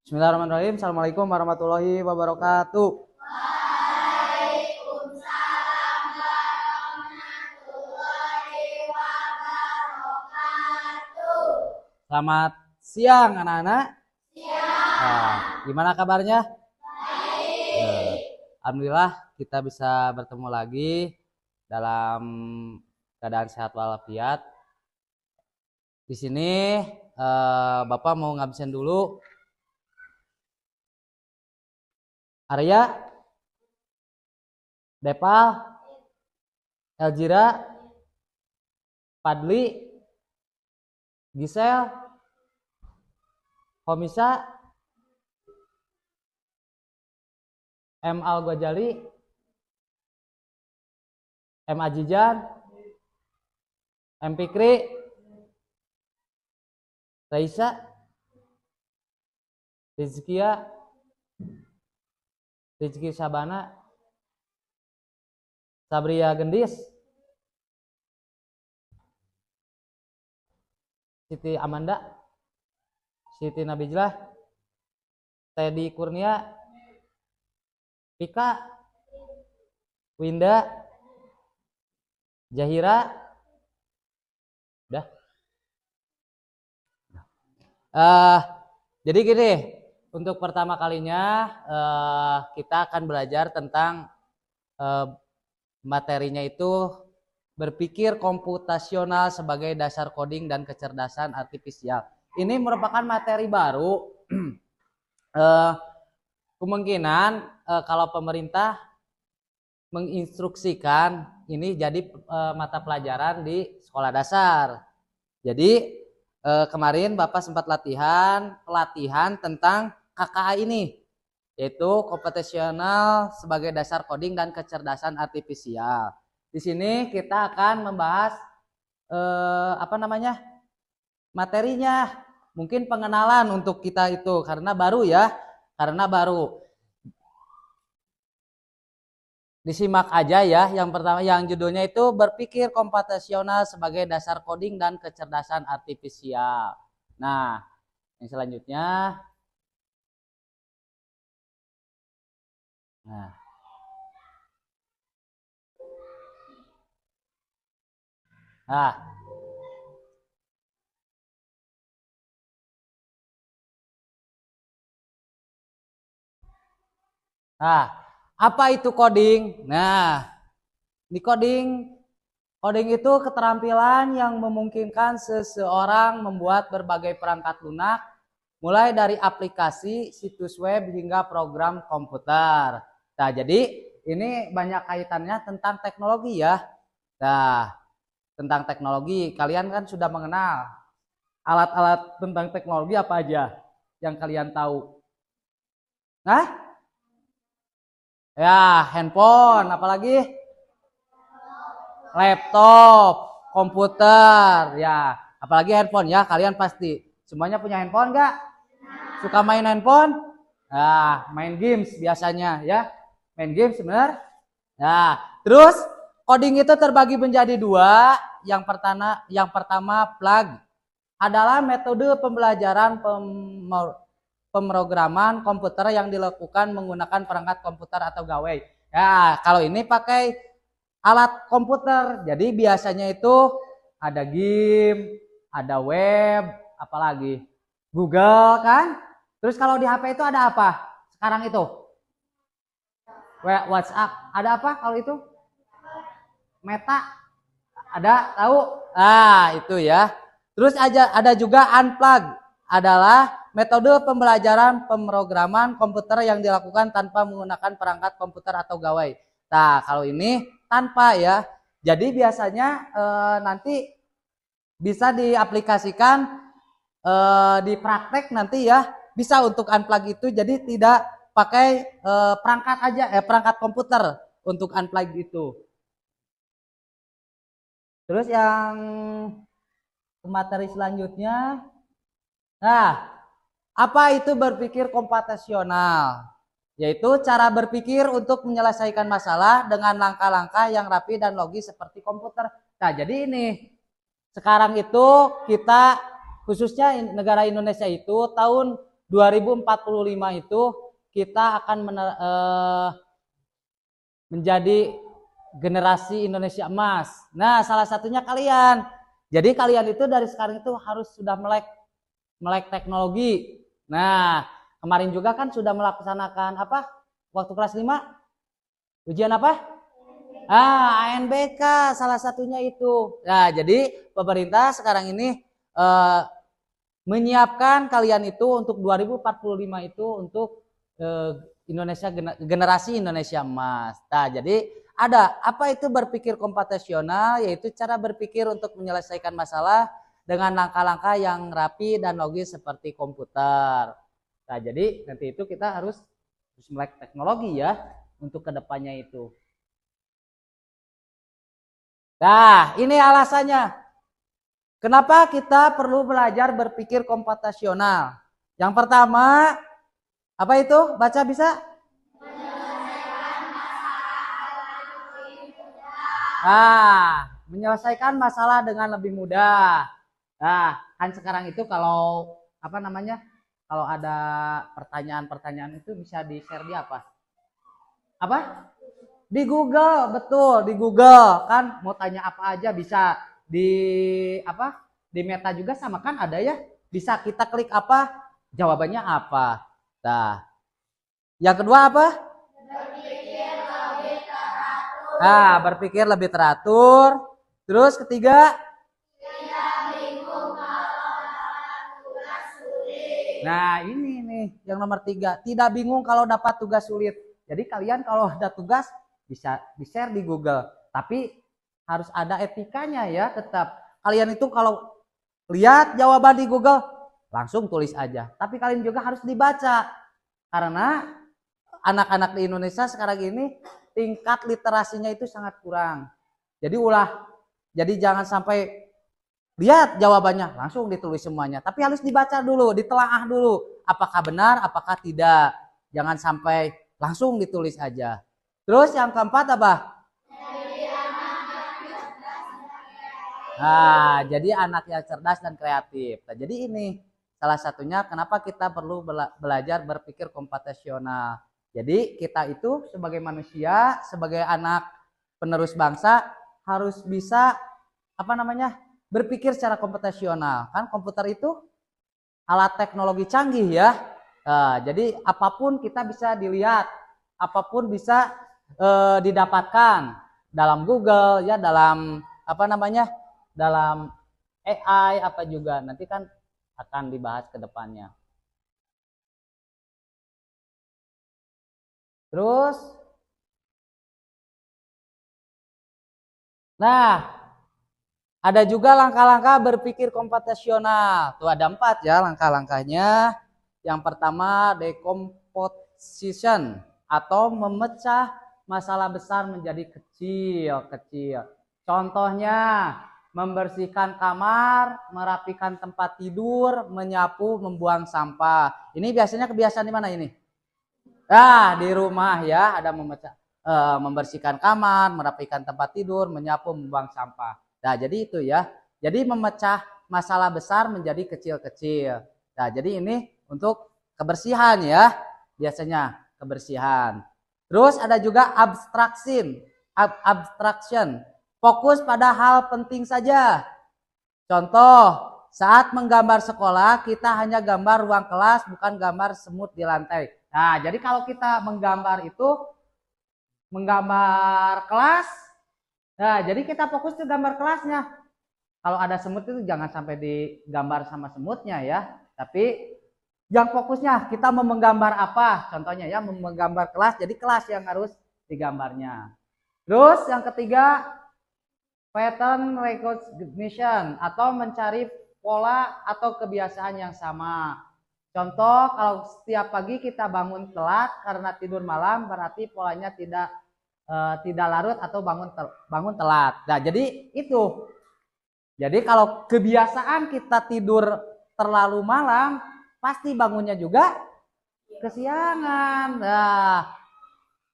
Bismillahirrahmanirrahim. Assalamualaikum warahmatullahi wabarakatuh. Waalaikumsalam warahmatullahi wabarakatuh. Selamat siang anak-anak. Siang. Nah, gimana kabarnya? Baik. Alhamdulillah kita bisa bertemu lagi dalam keadaan sehat walafiat. Di sini Bapak mau ngabsen dulu. Arya, Depal, Elvira, Padli, Gisel, Komisa, M. Al-Ghazali, M. Ajijan, M. Fikri, Raisa, Rizky Sabana, Sabria Gendis, Siti Amanda, Siti Nabijlah, Teddy Kurnia, Pika, Winda, Jahira, udah. Jadi gini, untuk pertama kalinya kita akan belajar tentang materinya itu berpikir komputasional sebagai dasar coding dan kecerdasan artifisial. Ini merupakan materi baru. Kemungkinan kalau pemerintah menginstruksikan ini jadi mata pelajaran di sekolah dasar. Jadi kemarin Bapak sempat pelatihan tentang KKA ini, yaitu komputasional sebagai dasar coding dan kecerdasan artifisial. Di sini kita akan membahas materinya, mungkin pengenalan untuk kita itu karena baru ya, Disimak aja ya, yang pertama yang judulnya itu berpikir komputasional sebagai dasar coding dan kecerdasan artifisial. Nah, yang selanjutnya. Nah. Nah, apa itu coding? Nah, di coding itu keterampilan yang memungkinkan seseorang membuat berbagai perangkat lunak, mulai dari aplikasi, situs web, hingga program komputer. Nah, jadi ini banyak kaitannya tentang teknologi ya. Nah, tentang teknologi, kalian kan sudah mengenal alat-alat tentang teknologi apa aja yang kalian tahu? Nah, ya, handphone, apalagi laptop, komputer, ya, apalagi handphone ya, kalian pasti semuanya punya handphone nggak? Suka main handphone? Nah, main games biasanya ya, main games benar. Nah, terus coding itu terbagi menjadi dua. Yang pertama plug adalah metode pembelajaran pemrograman komputer yang dilakukan menggunakan perangkat komputer atau gawai. Ya, kalau ini pakai alat komputer. Jadi biasanya itu ada game, ada web, apalagi Google kan. Terus kalau di HP itu ada apa? Sekarang itu WhatsApp. Ada apa kalau itu? Meta. Ada tahu? Ah, itu ya. Terus ada juga unplug. Adalah metode pembelajaran pemrograman komputer yang dilakukan tanpa menggunakan perangkat komputer atau gawai. Nah, kalau ini tanpa ya. Jadi biasanya nanti bisa diaplikasikan di praktek nanti ya. Bisa untuk unplug itu, jadi tidak pakai perangkat komputer untuk unplug itu. Terus yang materi selanjutnya. Nah, apa itu berpikir komputasional? Yaitu cara berpikir untuk menyelesaikan masalah dengan langkah-langkah yang rapi dan logis seperti komputer. Nah, jadi ini sekarang itu kita khususnya negara Indonesia itu tahun 2045 itu kita akan menjadi generasi Indonesia emas. Nah, salah satunya kalian. Jadi kalian itu dari sekarang itu harus sudah melek teknologi. Nah, kemarin juga kan sudah melaksanakan apa? Waktu kelas 5? Ujian apa? ANBK salah satunya itu. Nah, jadi pemerintah sekarang ini menyiapkan kalian itu untuk 2045 itu untuk Indonesia generasi Indonesia emas. Nah, jadi ada apa itu berpikir komputasional, yaitu cara berpikir untuk menyelesaikan masalah dengan langkah-langkah yang rapi dan logis seperti komputer. Nah, jadi nanti itu kita harus melek teknologi ya untuk kedepannya itu. Nah, ini alasannya. Kenapa kita perlu belajar berpikir komputasional? Yang pertama, apa itu? Baca bisa? Menyelesaikan masalah dengan lebih mudah. Nah, kan sekarang itu kalau apa namanya? Kalau ada pertanyaan-pertanyaan itu bisa di-share di apa? Apa? Di Google, betul, di Google. Kan mau tanya apa aja bisa di apa? Di Meta juga sama kan ada ya? Bisa kita klik apa? Jawabannya apa? Nah, yang kedua apa? Berpikir lebih teratur. Terus ketiga? Nah, ini nih yang nomor 3. Tidak bingung kalau dapat tugas sulit. Jadi kalian kalau ada tugas bisa di-share di Google. Tapi harus ada etikanya ya tetap. Kalian itu kalau lihat jawaban di Google langsung tulis aja. Tapi kalian juga harus dibaca. Karena anak-anak di Indonesia sekarang ini tingkat literasinya itu sangat kurang. Jadi jangan sampai lihat jawabannya langsung ditulis semuanya. Tapi harus dibaca dulu, ditelaah dulu. Apakah benar, apakah tidak. Jangan sampai langsung ditulis aja. Terus yang keempat apa? Jadi anak yang cerdas dan kreatif. Nah, jadi ini salah satunya kenapa kita perlu belajar berpikir komputasional. Jadi kita itu sebagai manusia, sebagai anak penerus bangsa harus bisa apa namanya? Berpikir secara komputasional. Kan komputer itu alat teknologi canggih ya. Jadi apapun kita bisa dilihat, apapun bisa didapatkan dalam Google ya, dalam apa namanya? Dalam AI apa juga nanti kan akan dibahas ke depannya. Terus nah, ada juga langkah-langkah berpikir komputasional. Tuh ada 4 ya langkah-langkahnya. Yang pertama decomposition atau memecah masalah besar menjadi kecil-kecil. Contohnya membersihkan kamar, merapikan tempat tidur, menyapu, membuang sampah. Ini biasanya kebiasaan di mana ini? Di rumah ya, ada membersihkan kamar, merapikan tempat tidur, menyapu, membuang sampah. Nah, jadi itu ya. Jadi memecah masalah besar menjadi kecil-kecil. Nah, jadi ini untuk kebersihan ya. Biasanya kebersihan. Terus ada juga abstraction. Fokus pada hal penting saja. Contoh, saat menggambar sekolah, kita hanya gambar ruang kelas, bukan gambar semut di lantai. Nah, jadi kalau kita menggambar itu, menggambar kelas, nah jadi kita fokus ke gambar kelasnya. Kalau ada semut itu jangan sampai digambar sama semutnya ya. Tapi yang fokusnya kita mau menggambar apa? Contohnya ya, menggambar kelas, jadi kelas yang harus digambarnya. Terus yang ketiga, pattern recognition atau mencari pola atau kebiasaan yang sama. Contoh, kalau setiap pagi kita bangun telat karena tidur malam, berarti polanya tidak larut atau bangun telat. Nah, jadi itu. Jadi kalau kebiasaan kita tidur terlalu malam, pasti bangunnya juga kesiangan. Nah,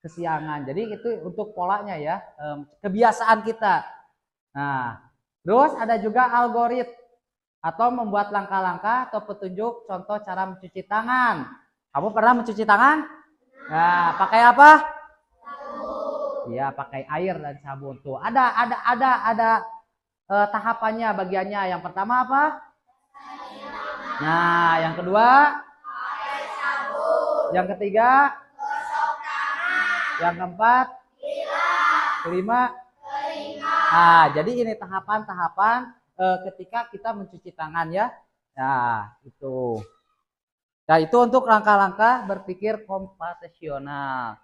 kesiangan. Jadi itu untuk polanya ya, kebiasaan kita. Nah, terus ada juga algoritma. atau membuat langkah-langkah atau petunjuk contoh cara mencuci tangan. Kamu pernah mencuci tangan? Nah, pakai apa? Iya, pakai air dan sabun tuh. Ada tahapannya, bagiannya. Yang pertama apa? Nah, yang kedua? Yang ketiga? Yang keempat? Kelima? Nah, jadi ini tahapan-tahapan ketika kita mencuci tangan ya. Nah, itu. Nah, itu untuk langkah-langkah berpikir komputasional.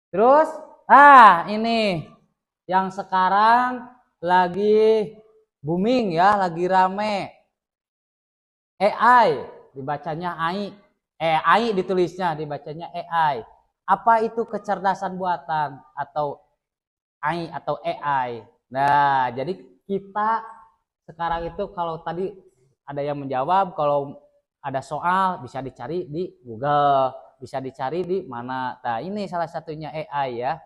Terus, ini yang sekarang lagi booming ya, lagi rame. AI, dibacanya AI. AI ditulisnya, dibacanya AI. Apa itu kecerdasan buatan atau AI atau AI? Nah, jadi kita sekarang itu kalau tadi ada yang menjawab, kalau ada soal bisa dicari di Google, bisa dicari di mana. Nah, ini salah satunya AI ya.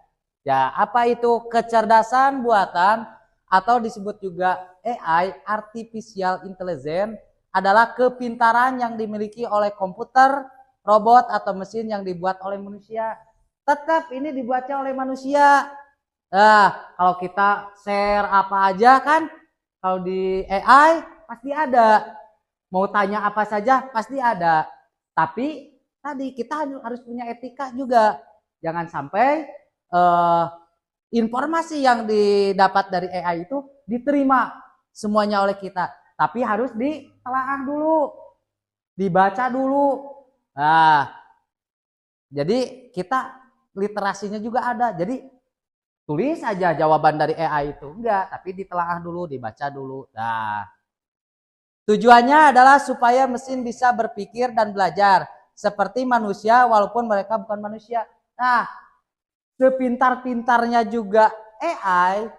Ya, apa itu kecerdasan buatan atau disebut juga AI, artificial intelligence, adalah kepintaran yang dimiliki oleh komputer, robot atau mesin yang dibuat oleh manusia. Tetap ini dibuatnya oleh manusia. Nah, kalau kita share apa aja kan, kalau di AI pasti ada. Mau tanya apa saja pasti ada. Tapi tadi kita harus punya etika juga. Jangan sampai informasi yang didapat dari AI itu diterima semuanya oleh kita. Tapi harus ditelaah dulu, dibaca dulu. Nah, jadi kita literasinya juga ada. Jadi tulis aja jawaban dari AI itu. Enggak, tapi ditelaah dulu, dibaca dulu. Nah, tujuannya adalah supaya mesin bisa berpikir dan belajar seperti manusia walaupun mereka bukan manusia. Nah, sepintar-pintarnya juga AI,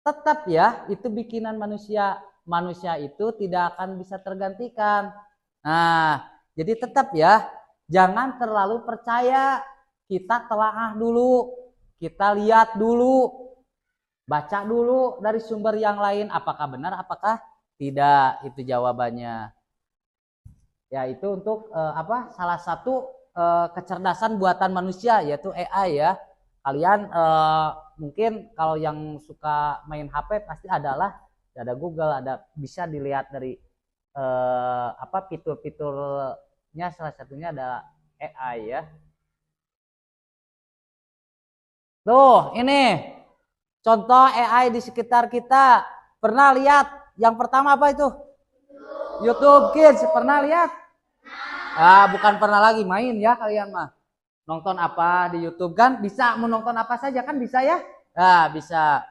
tetap ya itu bikinan manusia. Manusia itu tidak akan bisa tergantikan. Nah, jadi tetap ya, jangan terlalu percaya. Kita telaah dulu, kita lihat dulu, baca dulu dari sumber yang lain apakah benar apakah tidak, itu jawabannya. Ya, itu untuk salah satu kecerdasan buatan manusia yaitu AI ya. Kalian mungkin kalau yang suka main HP pasti ada Google, ada bisa dilihat dari fitur-fiturnya, salah satunya ada AI ya. Tuh, ini contoh AI di sekitar kita. Pernah lihat yang pertama apa itu? YouTube Kids, pernah lihat? Bukan pernah lagi, main ya kalian mah. Nonton apa di YouTube kan bisa, menonton apa saja kan bisa ya? Nah, bisa.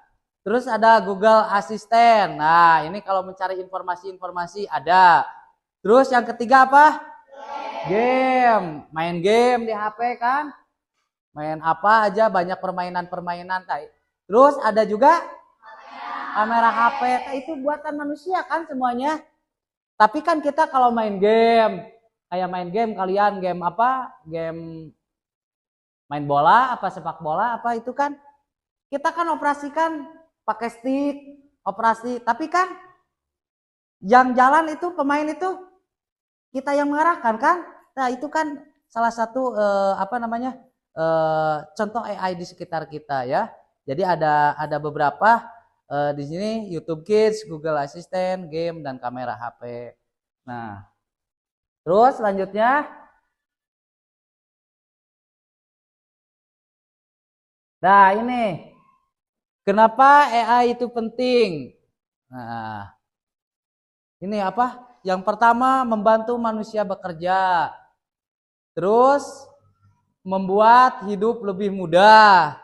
Terus ada Google Assistant. Nah, ini kalau mencari informasi-informasi ada. Terus yang ketiga apa? Game. Main game di HP kan? Main apa aja, banyak permainan-permainan. Terus ada juga kamera HP. Itu buatan manusia kan semuanya. Tapi kan kita kalau main game, kayak main game kalian, game apa? Game main bola, apa sepak bola, apa itu kan? Kita kan operasikan pakai stick, operasi. Tapi kan yang jalan itu pemain itu kita yang mengarahkan kan? Nah, itu kan salah satu contoh AI di sekitar kita ya. Jadi ada beberapa di sini YouTube Kids, Google Assistant, game dan kamera HP. Nah, terus selanjutnya, nah ini kenapa AI itu penting? Nah, ini apa? Yang pertama membantu manusia bekerja, terus membuat hidup lebih mudah.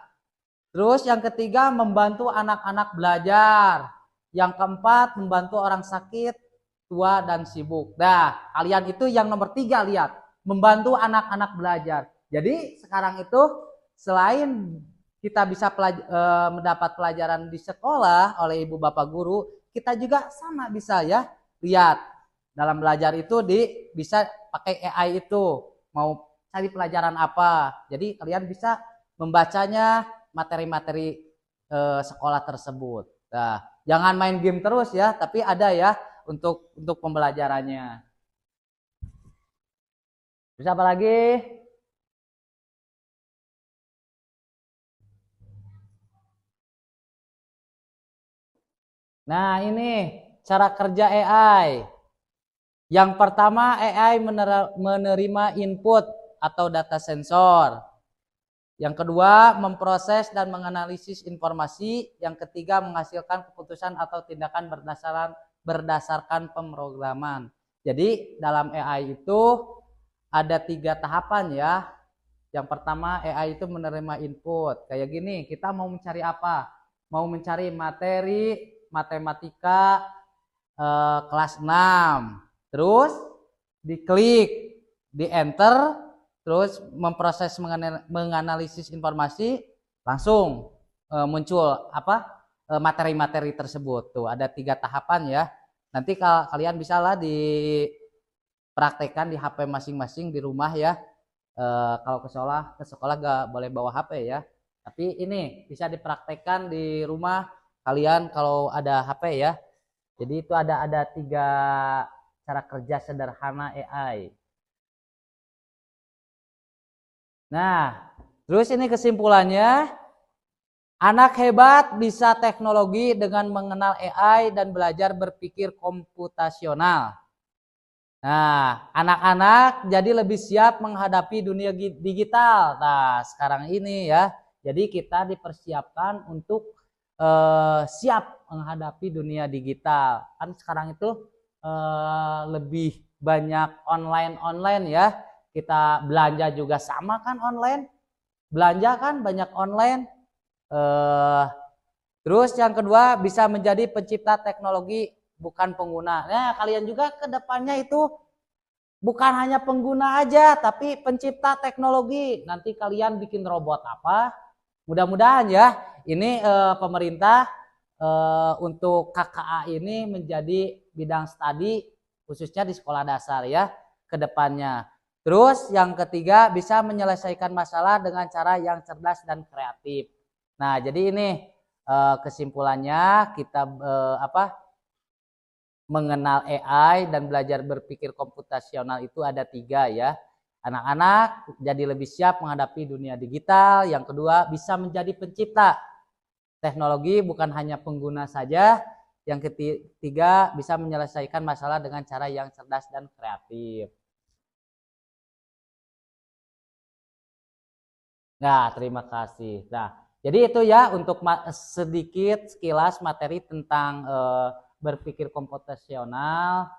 Terus yang ketiga membantu anak-anak belajar. Yang keempat membantu orang sakit, tua dan sibuk. Nah, kalian itu yang nomor 3 lihat, membantu anak-anak belajar. Jadi sekarang itu selain kita bisa mendapat pelajaran di sekolah oleh ibu bapak guru, kita juga sama bisa ya lihat dalam belajar itu bisa pakai AI itu, mau cari pelajaran apa. Jadi kalian bisa membacanya materi-materi sekolah tersebut. Nah, Jangan main game terus ya, tapi ada ya untuk pembelajarannya. Terus apa lagi? Nah, ini cara kerja AI. Yang pertama, AI menerima input atau data sensor. Yang kedua, memproses dan menganalisis informasi. Yang ketiga, menghasilkan keputusan atau tindakan berdasarkan pemrograman. Jadi, dalam AI itu ada 3 tahapan ya. Yang pertama, AI itu menerima input. Kayak gini, kita mau mencari apa? Mau mencari materi matematika kelas 6. Terus diklik, di enter, terus memproses menganalisis informasi, langsung muncul apa materi-materi tersebut. Tuh ada 3 tahapan ya. Nanti kalian bisa lah dipraktekkan di HP masing-masing di rumah ya. Kalau ke sekolah gak boleh bawa HP ya. Tapi ini bisa dipraktekkan di rumah kalian kalau ada HP ya. Jadi itu ada 3 cara kerja sederhana AI. Nah, terus ini kesimpulannya, anak hebat bisa teknologi dengan mengenal AI dan belajar berpikir komputasional. Nah, anak-anak jadi lebih siap menghadapi dunia digital. Nah, sekarang ini ya, jadi kita dipersiapkan untuk siap menghadapi dunia digital. Kan sekarang itu lebih banyak online ya. Kita belanja juga sama kan online. Belanja kan banyak online. Terus yang kedua, bisa menjadi pencipta teknologi bukan pengguna. Nah, kalian juga ke depannya itu bukan hanya pengguna aja, tapi pencipta teknologi. Nanti kalian bikin robot apa? Mudah-mudahan ya, ini pemerintah untuk KKA ini menjadi bidang studi khususnya di sekolah dasar ya ke depannya. Terus yang ketiga, bisa menyelesaikan masalah dengan cara yang cerdas dan kreatif. Nah, jadi ini kesimpulannya kita mengenal AI dan belajar berpikir komputasional itu ada 3 ya. Anak-anak jadi lebih siap menghadapi dunia digital. Yang kedua, bisa menjadi pencipta teknologi bukan hanya pengguna saja. Yang ketiga, bisa menyelesaikan masalah dengan cara yang cerdas dan kreatif. Nah, terima kasih. Nah, jadi itu ya untuk sedikit sekilas materi tentang berpikir komputasional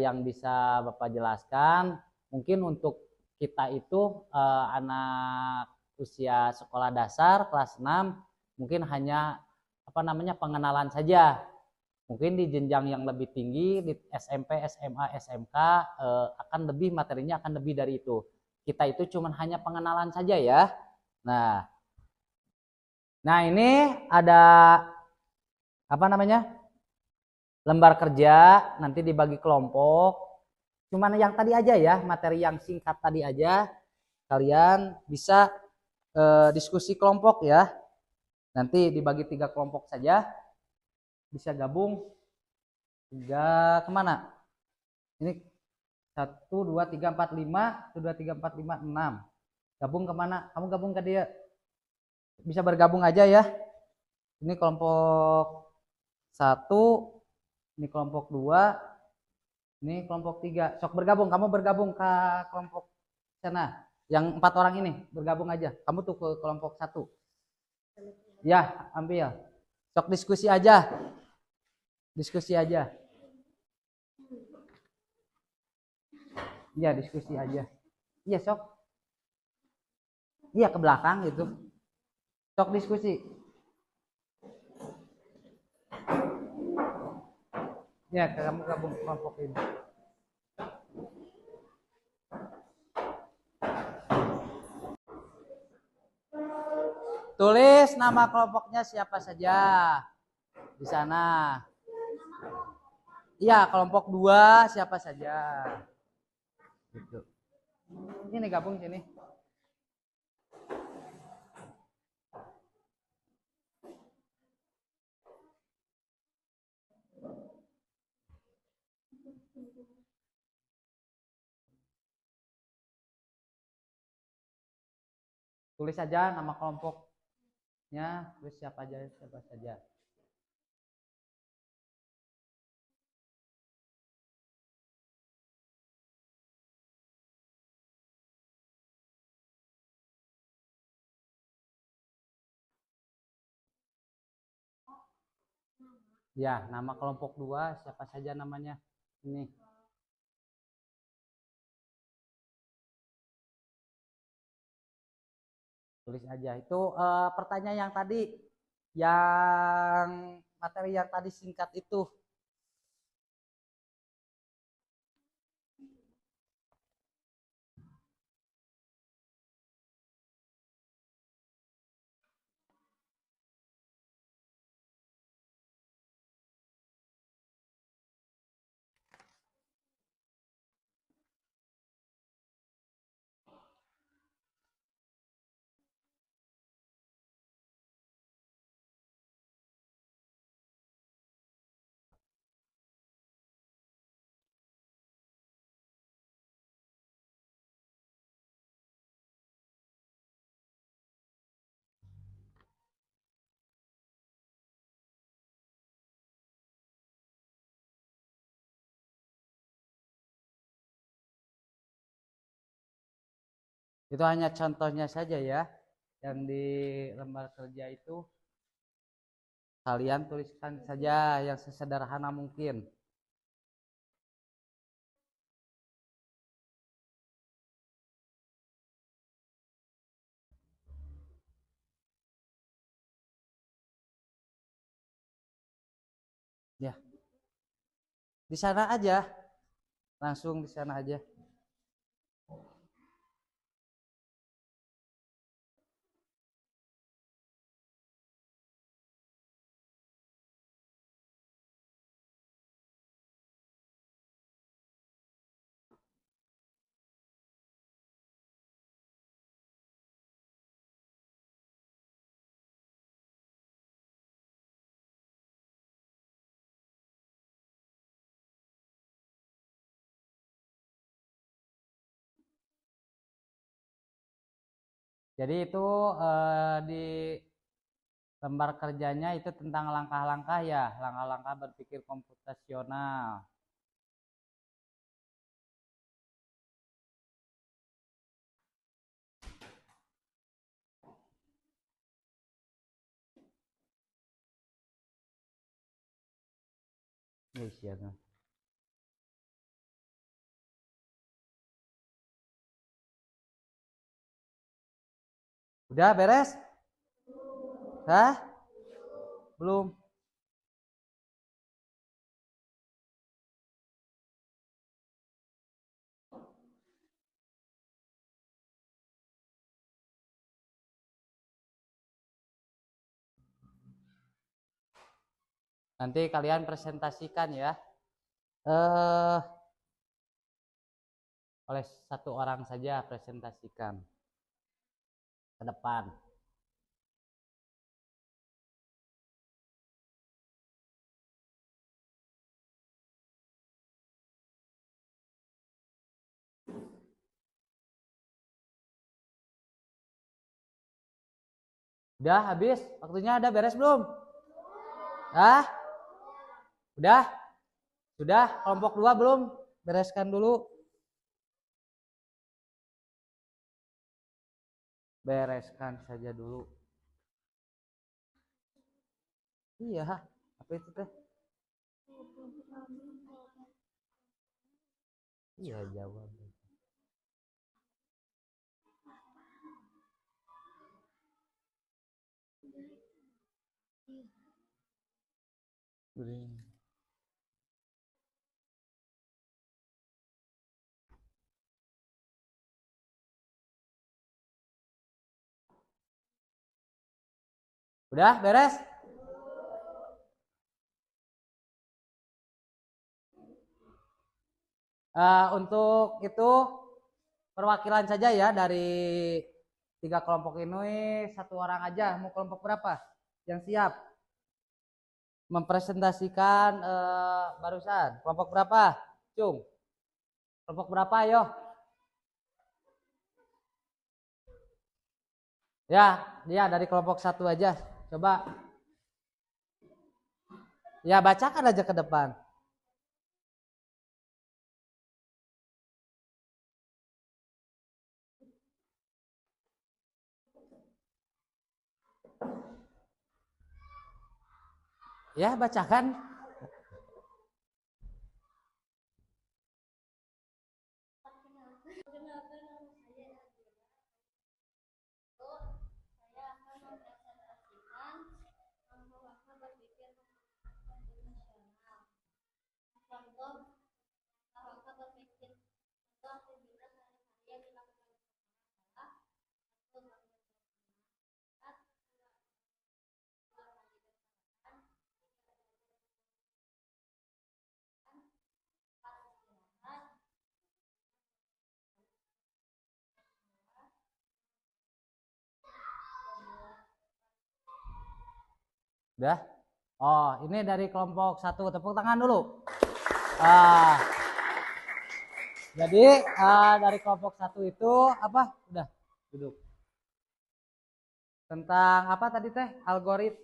yang bisa Bapak jelaskan. Mungkin untuk kita itu anak usia sekolah dasar kelas 6 mungkin hanya pengenalan saja. Mungkin di jenjang yang lebih tinggi di SMP, SMA, SMK akan lebih materinya akan lebih dari itu. Kita itu cuma hanya pengenalan saja ya. Nah ini ada lembar kerja, nanti dibagi kelompok. Cuman yang tadi aja ya, materi yang singkat tadi aja. Kalian bisa diskusi kelompok ya. Nanti dibagi 3 kelompok saja. Bisa gabung 3 kemana? Ini 1, 2, 3, 4, 5, 1, 2, 3, 4, 5, 6. Gabung kemana? Kamu gabung ke dia. Bisa bergabung aja ya. Ini kelompok 1, ini kelompok 2, ini kelompok 3. Sok bergabung, kamu bergabung ke kelompok sana. Yang 4 orang ini bergabung aja. Kamu tuh ke kelompok 1. Ya, ambil. Sok diskusi aja. Diskusi aja. Iya, diskusi aja. Iya, sok. Iya, ke belakang gitu. Sok diskusi. Ya, kamu gabung kelompok ini. Tulis nama kelompoknya siapa saja di sana. Iya, kelompok 2 siapa saja. Gitu. Ini gabung sini. Tulis saja nama kelompoknya, tulis siapa saja. Ya, nama kelompok 2 siapa saja namanya? Ini. Tulis aja. Itu pertanyaan yang tadi, yang materi yang tadi singkat itu. Itu hanya contohnya saja ya. Yang di lembar kerja itu kalian tuliskan saja yang sesederhana mungkin. Ya, di sana aja, langsung di sana aja. Jadi itu di lembar kerjanya itu tentang langkah-langkah ya, langkah-langkah berpikir komputasional. Yes, ya. Udah beres? Hah? Belum? Nanti kalian presentasikan ya. Oleh satu orang saja presentasikan ke depan. Udah habis? Waktunya ada beres belum? Hah? Udah? Sudah? Kelompok 2 belum? Bereskan dulu. Bereskan saja dulu. Iya, apa itu teh? Iya, jawab. Udah beres? Untuk itu perwakilan saja ya dari 3 kelompok ini, satu orang aja. Mau kelompok berapa yang siap mempresentasikan barusan? Kelompok berapa? Cung. Kelompok berapa? Yo. Ya, dia dari kelompok 1 aja. Coba. Ya, bacakan aja ke depan. Ya, bacakan. Perkenalkan nama saya Adriana. Saya akan mempresentasikan langkah-langkah berpikir konvensional. Contoh langkah berpikir contoh aktivitas sehari-hari yang dilakukan adalah satu Udah? Oh, ini dari kelompok 1. Tepuk tangan dulu. Ah, jadi dari kelompok 1 itu apa? Udah, duduk. Tentang apa tadi teh? Algoritma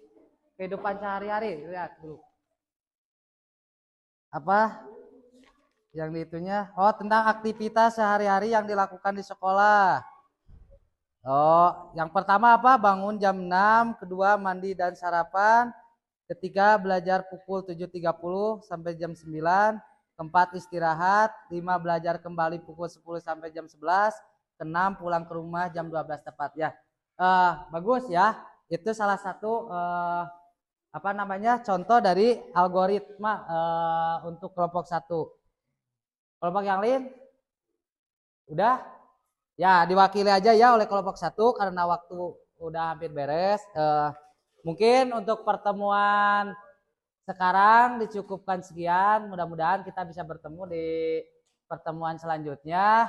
kehidupan sehari-hari. Lihat dulu. Apa? Yang dihitunya? Oh, tentang aktivitas sehari-hari yang dilakukan di sekolah. Oh, yang pertama apa? Bangun jam 6, kedua mandi dan sarapan, ketiga belajar pukul 7.30 sampai jam 9, keempat istirahat, 5 belajar kembali pukul 10 sampai jam 11, keenam pulang ke rumah jam 12 tepat ya. Bagus ya. Itu salah satu apa namanya? Contoh dari algoritma untuk kelompok 1. Kelompok yang lain udah? Ya, diwakili aja ya oleh kelompok 1 karena waktu udah hampir beres. Mungkin untuk pertemuan sekarang dicukupkan sekian. Mudah-mudahan kita bisa bertemu di pertemuan selanjutnya.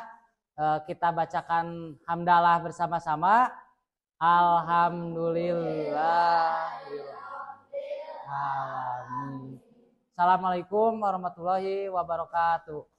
Kita bacakan hamdalah bersama-sama. Alhamdulillah. Assalamualaikum warahmatullahi wabarakatuh.